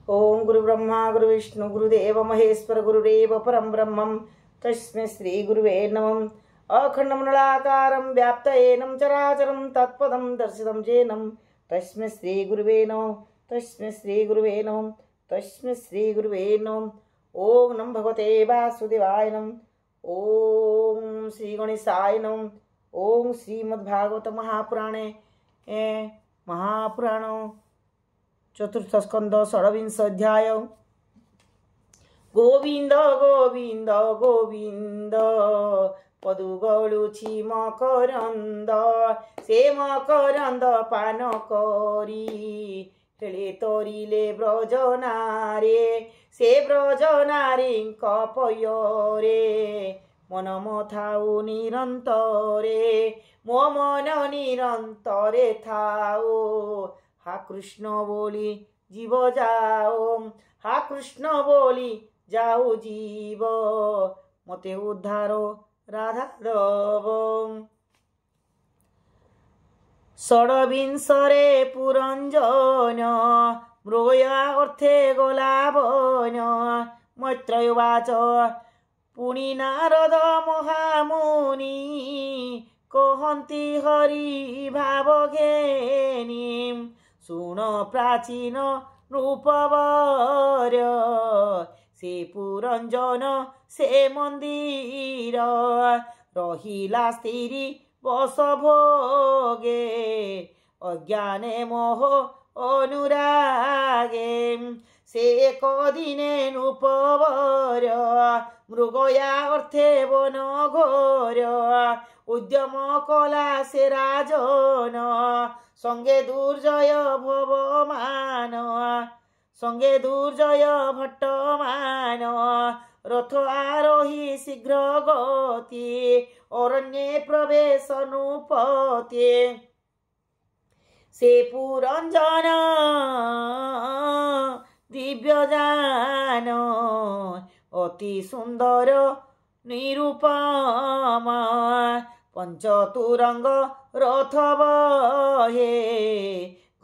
ओम गुरु ब्रह्मा गुरु विष्णु गुरुदेव महेश्वर गुरुरेव परम ब्रह्मं तस्मै श्री गुरुवे नमः। अखंडमंडलाकारं व्याप्तयेनं चराचरं तत्पदं दर्शितं येनं तस्मै श्री गुरुवे नमः। तस्मै श्री गुरुवे नमः। तस्मै श्री गुरुवे नमः। ओम नमः भगवते वासुदेवाय नमः। ओम श्री गणेशाय नमः। ओम श्रीमद्भागवत महापुराणे महापुराण चतुर्थ स्कंद षड्विंश अध्याय। गोविंद गोविंद गोविंद पदु गलुछि मकरंद से मकरंद पान करी हेले तोरिले ब्रजनारे से ब्रजनारी कपयरे मन मथाउ निरंतरे मो मन निरंतरे थाओ हा कृष्ण बोली जीव जाओ हा कृष्ण बोली जाओ जीव मते उद्धारो राधा दब। षड्विंशरे पुरंजन मृगया अर्थे गलावन मैत्रयुवाच पुणी नारद महामुनि कहन्ति हरि भाव घेनी सुन प्राचीन नृपवर से पुरंजन से मंदिर रहिला स्थिरी बस भोगे अज्ञाने मोह अनुरागे से एक दिने नृपवर मृगया अर्थे वन घोर उद्यम कला से राजन संगे दुर्जय भवमान संगे दुर्जय भट्टमान रथ आरोही शीघ्र गति अरण्ये प्रवेश नृपते से पुरंजन दिव्य जान अति सुंदर निरूपम पंचतुरंग रथ बहे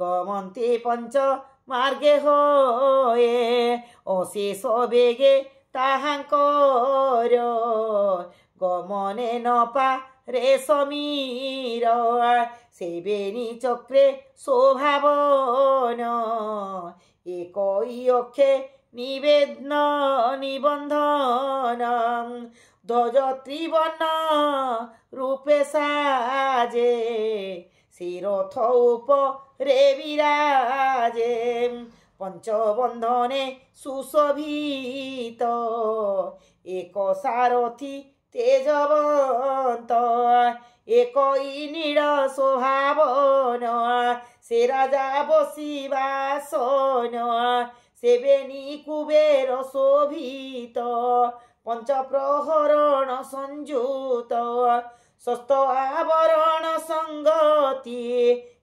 गमन्ते पंच मार्गे होए अशेष बेगे ताहांकर गमने न पारे समीर सेवेनी चक्रे शोभावन एक अक्षे निवेदन निबंधन ध्वज त्रिवर्ण रूपे साजे शिरथ उपरे विराजे पंचबंधने सुशोभित एक सारथी तेजवंत एक नीड़ स्वभावन से राजा बसिवासन सेवेनी कुबेर शोभित पंच प्रहरण संयुत षष्ठ आवरण संगति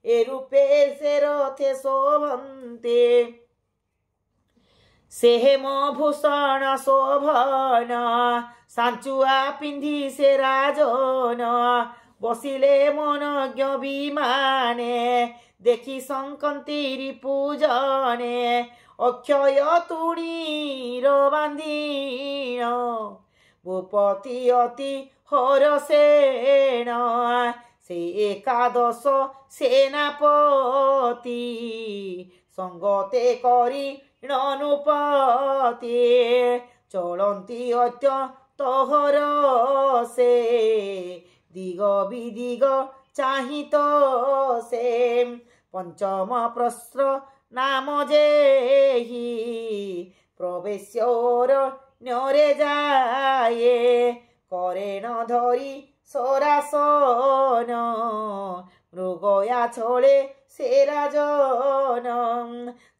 ए रूपे से रथे शोभन्ते से हेम भूषण शोभन सांचुआ पिंधि से राजन बसिले मनज्ञ विमाने देखि संकंती पूजने अक्षय तुणीर बांधीन भूपति अति हरसेन से एकादश सेनापति संगते करी ननुपति चलती अत्यंत हरसे दिग विदिग चाहित से पंचम प्रस्त्र नाम जेहि प्रवेश्योर न्यरे जाए करेण धरी सरासन मृगया छले से राजन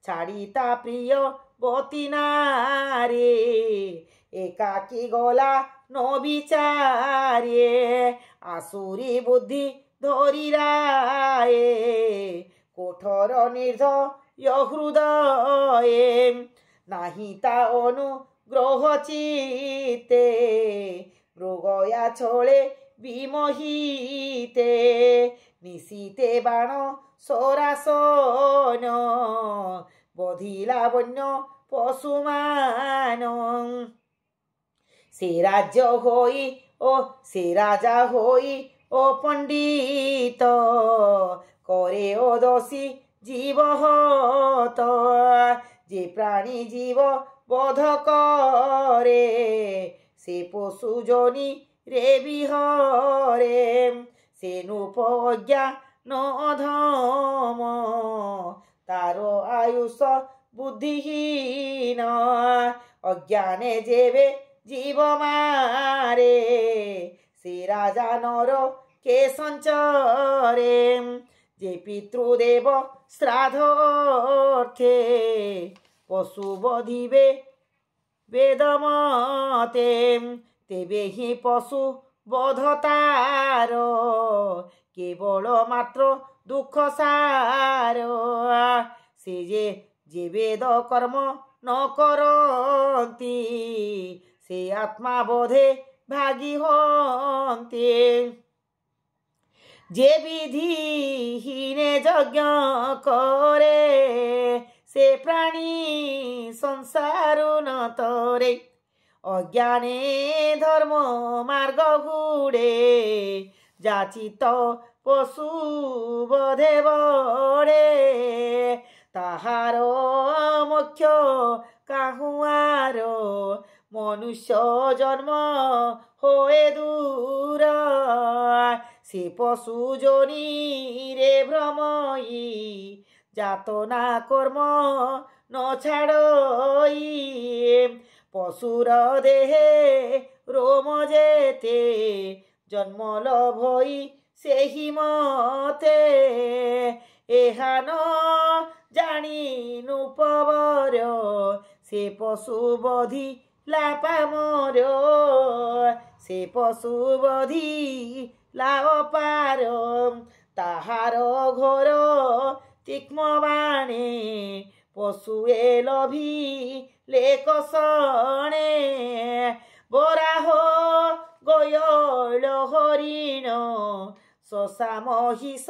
छाड़ीता प्रिय बती नारे एकाकी गला न विचारे आसुरी बुद्धि धरी राए कोठर निर्दय हृदये नाही ता अनुग्रह चिते मृगया छले विमोहिते निशीते बाण सरासन ବଧିଲା ବନ୍ୟ ପଶୁମାନ। ସେ ରାଜ୍ୟ ହୋଇ ସେ ରାଜା ହୋଇ ପଣ୍ଡିତ করে দোষী জীব হত। যে প্রাণী জীব বধ করে সে পশু জনি রে বিহরে। সে নূপজ্ঞান অধম তার আয়ুষ বুদ্ধিহীন। অজ্ঞানে যেবে জীব মারে সে রাজা নর কে সঞ্চরে। যে পিতৃদেব শ্রাদ্ধ অর্থে পশু বধিবে বেদমতে তেবে হি পশু বধ তার কেবল মাত্র দুঃখ সার। সে যে বেদ কর্ম ন করন্তি সে আত্মা বোধে ভাগী হন্তি। যে বিধিহীনে যজ্ঞ করে সে প্রাণী সংসারু ন তরে। অজ্ঞানে ধর্ম মার্গ ঘুরে যাচিত পশু বধে বড়ে। তাহার মোক্ষ কাহুয়ার মনুষ্য জন্ম হয়ে দূর। সে পশু জনি রে ভ্রময়ী যাতনা কর্ম ন ছাড়ই। পশুর দেহে রোম যেতে জন্ম লভই সেই মতে। এহান জানি নূপবর সে পশু বধি লাপামর। সে পশু বধি লাপার তাহার ঘোর তীক্ষ্ণ বাণে। পশুয়ে লভি লেকসণে বরাহ গয়ল হরিণ শশা মহিষ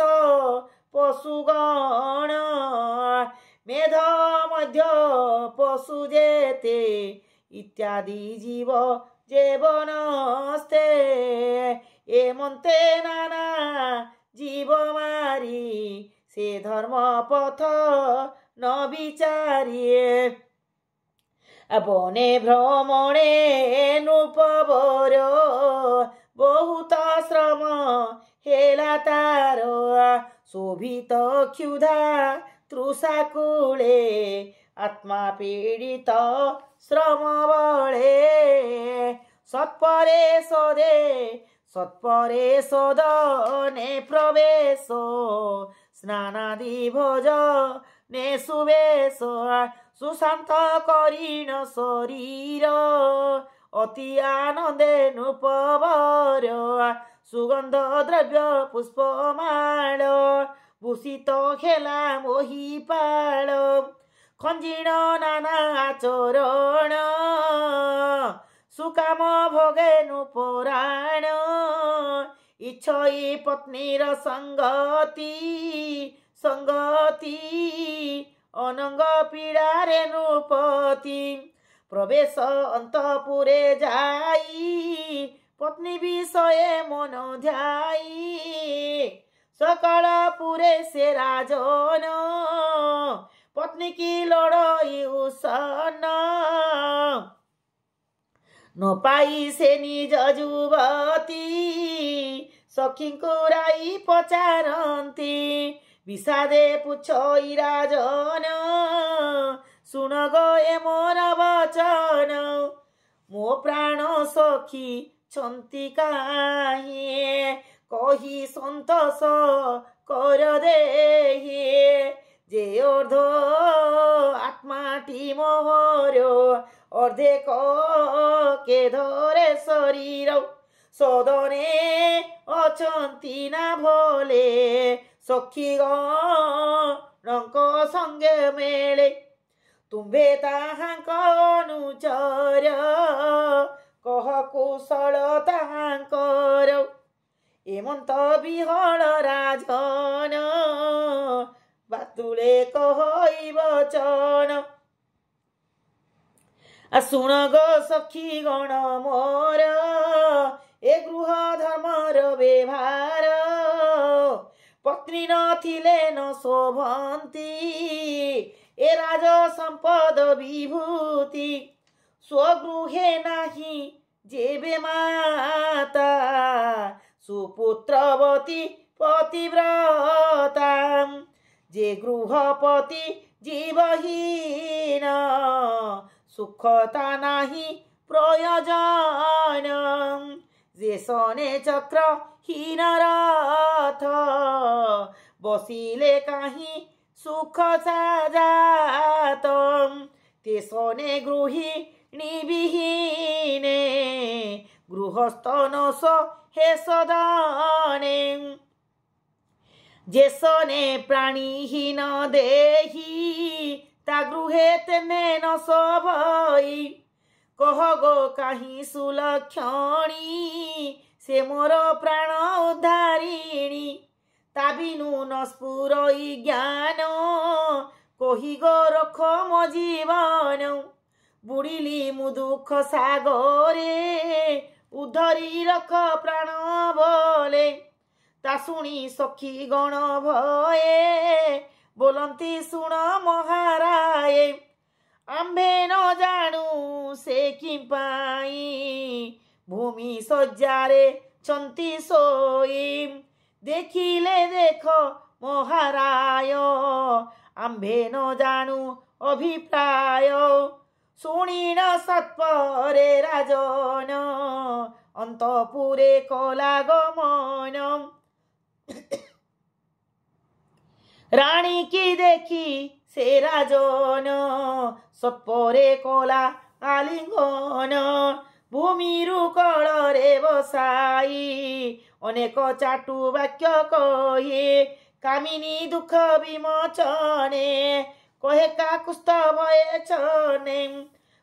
পশুগণ। মেধ মধ্য পশু যেতে ইত্যাদি জীব জীবনস্তে। এমন্তে নানা জীব মারি সে ধর্ম পথ ন বিচারিয়ে। বনে ভ্রমণে নৃপবর বহুত শ্রম হেলা তার। শোভিত ক্ষুধা তৃষাকুলে আত্মা পীড়িত শ্রম বলে। সৎপরে সদনে প্রবেশ স্নানাদি ভোজ নে সুবেশ। সুশান্ত করিণ শরীর অতি আনন্দে নৃপবর। সুগন্ধ দ্রব্য পুষ্পমাল ভূষিত খেলা মহিপাল। খঞ্জিণ নানা আচরণ সুকাম ভোগে নৃপরাণ। ইচ্ছই পত্নীর সঙ্গতি অনঙ্গ পীড়ারে নৃপতি। প্রবেশ অন্তপুরে যাই পত্নী বিষয়ে মন ধ্যাই। সকল পুরে সে রাজন পত্নী কি লড়ই উষণ। ন পাই সে নিজ যুবতী সখীଙ୍କୁ রাই পচারନ୍ତି। বিষাদে পুছই রাজন শুণ গো এ মোর বচন। ମୋ ପ୍ରାଣ ସଖୀ ଛନ୍ତି କାହିଁ କହି ସନ୍ତୋଷ କର ଦେହି। যে অর্ধ আত্মাটি মোহর অর্ধেক কে ধরে শরীর। সদনে অছন্তি না ভোলে সখীগণଙ୍କ সঙ্গে মেলে। ତୁମ୍ଭେ ତାହାଙ୍କ ଅନୁଚର କହ କୌଶଳ ତାହାଙ୍କର। ଏମନ୍ତ ବିହଳ ରାଜନ बातुले कहई बचन शुण गो सखी गण मोर ए गृह धर्मर व्यवहार पत्नी नथिले न शोभन्ती ए राज संपद विभूति स्वगृहे नाही जेबे माता सुपुत्रवती पतिव्रता जे गृहपति जीवहीन सुखता नाही प्रयोजन जे सने चक्र हीन रथ बसिले काही सुख साजात ते सने गृहिणी विहीने गृहस्थ नस हे सदाने जे सने प्राणीहीन देही ता गृहे तेने न सभई कह गो काही सुलक्षणी से मोर प्राण उद्धारिणी ता बिनु न स्फुरई ज्ञान कही गो रख मो जीवन बुड़िली मु दुख सागरे उधरी रख प्राण बोले ता शुणी सखी गण भये बोलती शुण महाराये आम्भे न जानू से कि पाई भूमि सज्जारे छंती सोई देखिले देख महाराय आम्भे न जानू अभिप्राय शुणी न सत्परे राजन अंतपुरे कला गमन रानी की देखी से राजन सत्परे कला आलिंगन भूमिरु कଳରେ बसाई अनेक चाटु वाक्य कहे कामिनी दुख विमोचने कहे काकुस्थ भये छने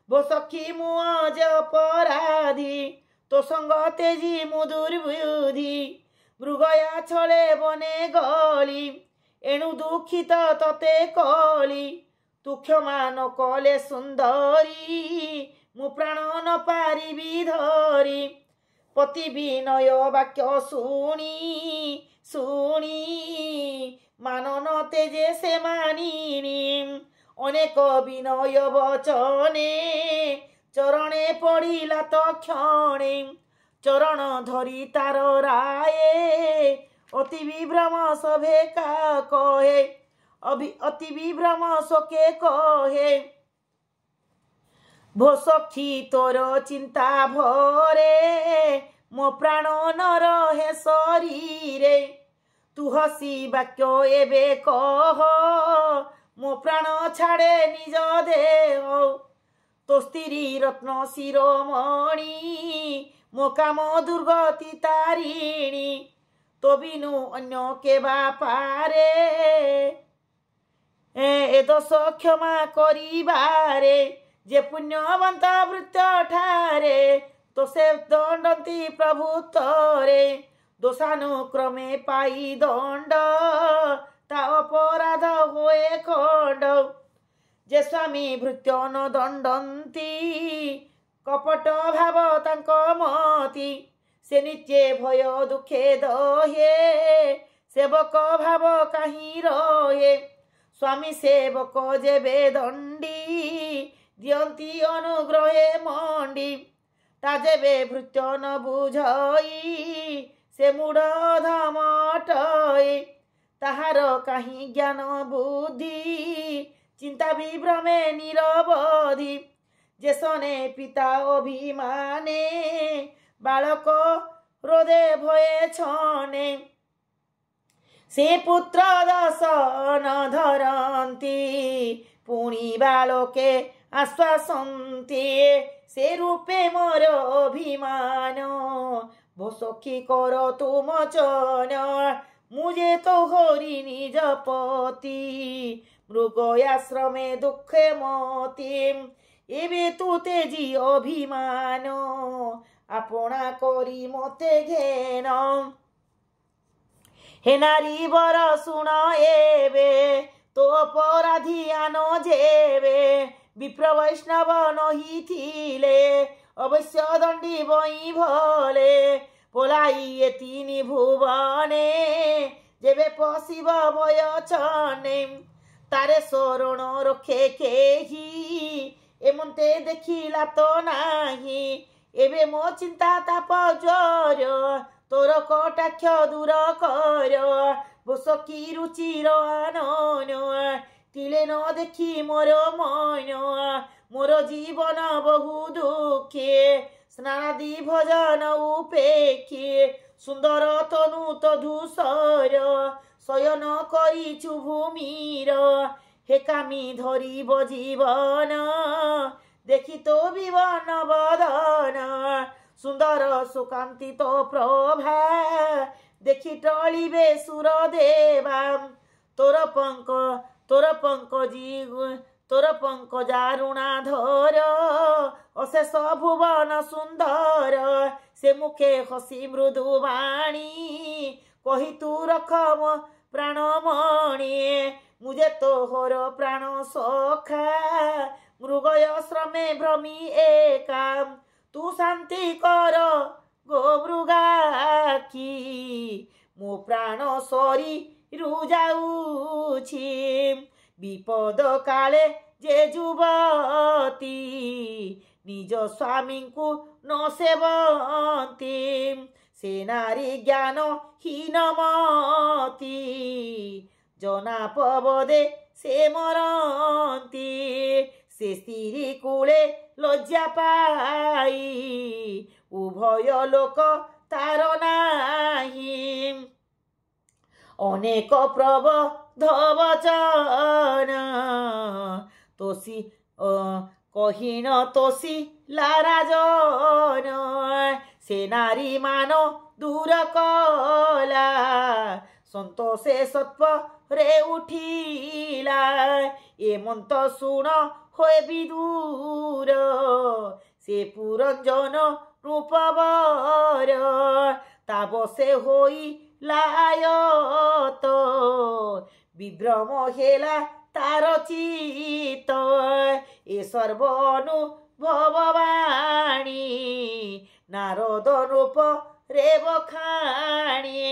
भो सखी मु आज अपराधी तो संग तेजी मु दुर्बुद्धि मृगया छले बने गली एणु दुखित तते कली तु क्षमा न कले सुंदरी मु प्राण न पारिबि धरी पति विनय वाक्य शुणी शुणी मानन तेजे से मानिनी अनेक विनय वचने चरणे पड़िला तो क्षणे चरण धरी तार राये अति विभ्रम सभे का कहे अति विभ्रम शोके कहे भो सखी तोर चिंता भरे मो प्राण न रहे शरीरे तू हसी वाक्य एबे कह मो प्राण छाड़े निज देह तो स्त्री रत्न शिरोमणि मो काम दुर्गति तारिणी तो बिनु अन्य के बापारे ए दोष क्षमा करिबारे जे पुण्यवंत वृत्त ठारे तो से दंडती प्रभु तोरे दोषानुक्रमे पाई दंड ता अपराध होए खंड जे स्वामी भृत्य न दंडती कपट भाव तांक मती से नित्ये भय दुखे दहे सेवक भाव कहीं रहे स्वामी सेवक जेबे दंडी दियंती अनुग्रहे मंडी ता जेबे भृत्य न बुझई से मूढ़ धमटई ताहार कहीं ज्ञान बुद्धि चिंता विभ्रमे निरवधि जेसने पिता अभिमाने बालक रोदे भये छने से पुत्र दश न धरती पुणी बालके आश्वासन्ति से रूपे मोर अभिमान भो सखी कर तुम चन मुझे तो हरि निज पति मृगयाश्रमे दुखे मती एबे तू तेजी अभिमान आपना करी मते घेन हे नारी बर शुण एबे तो अपराधियान जेबे विप्र वैष्णव नही थिले अवश्य दंडी बई भले पलाई तीन भुवने जेबे पशिब बयचने तारे शरण रखे केही एमते देखिला तो नाही एबे मो चिंता ताप ज्वर तोर कटाक्ष दूर कर बस की रुचिर आनन तिले न देखी मोर मन मोर जीवन बहु दुखे स्नानादि भजन उपेक्षे सुंदर तनु तधूसर शयन करिछु भूमिर हे कामी धरिब जीवन देखि तो विवन बदन सुंदर सुकांतित प्रभा देखि टलिबे सुर देवा तोर पंकजारुणाधर अशेष भुवन सुंदर से मुखे हसी मृदु वाणी कही तू रख मो प्राणमणि मुझे तोहर प्राण सखा मृगय श्रमे भ्रमी एका तू शांति कर गो मृगाखी मो प्राण सरी रुजाउछि विपद काले जे जुवती निज स्वामी को न सेवती से नारी ज्ञान हीनमती जना पवदे से मरती से स्त्री कूले लज्जा पाई उभय लोक तार नाही अनेक प्रबोध वचन तोसी कहीन तोसी लाराजन से नारी मान दूर कला संतोषे सत्व रे उठिला ए मंत सुन होए विदूर से पुरंजन रूपवर ताब से होई लायत विभ्रम हेला तार चित ए सर्वनु भवानी नारद रूप रे बखाणी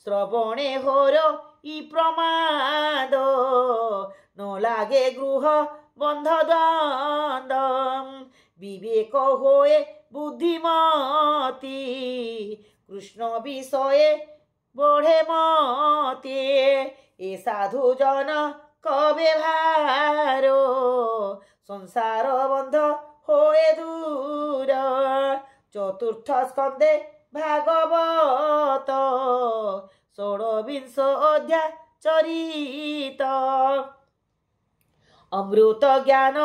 श्रवणे होर इ प्रमाद न लागे गृह बंध द्वंद विवेक होए बुद्धिमती कृष्ण विषये बढ़े मते ए साधु जन कबे भारो संसार बंध होए दूर चतुर्थ स्कंदे भागवत 16 अध्याय चरित अमृत ज्ञान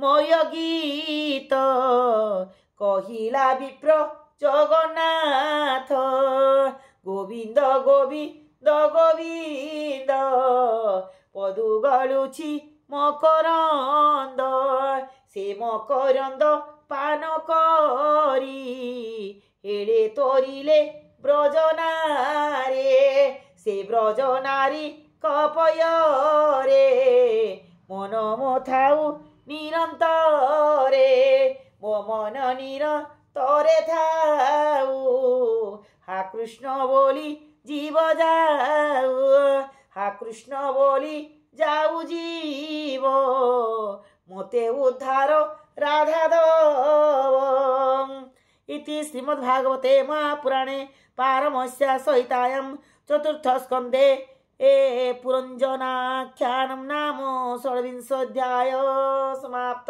मय गीत कहिला विप्र जगन्नाथ गोविंद गोविंद गोविंद पदु गलुछि मकरंद से मकरंद पान करी हेले तोरिले ब्रजनारे से ब्रजनारी कपयरे मन मोथाउ निरंतरे मो मन निरंतरे थाउ हा कृष्ण बोली जीव जाऊ हा कृष्ण बोली जाऊ जीव मोते उद्धार राधा दव इति श्रीमद्भागवते महापुराणे पारमहंस्या संहितायां चतुर्थ स्कंदे पुरंजनाख्यानं नाम 16 अध्याय समाप्त।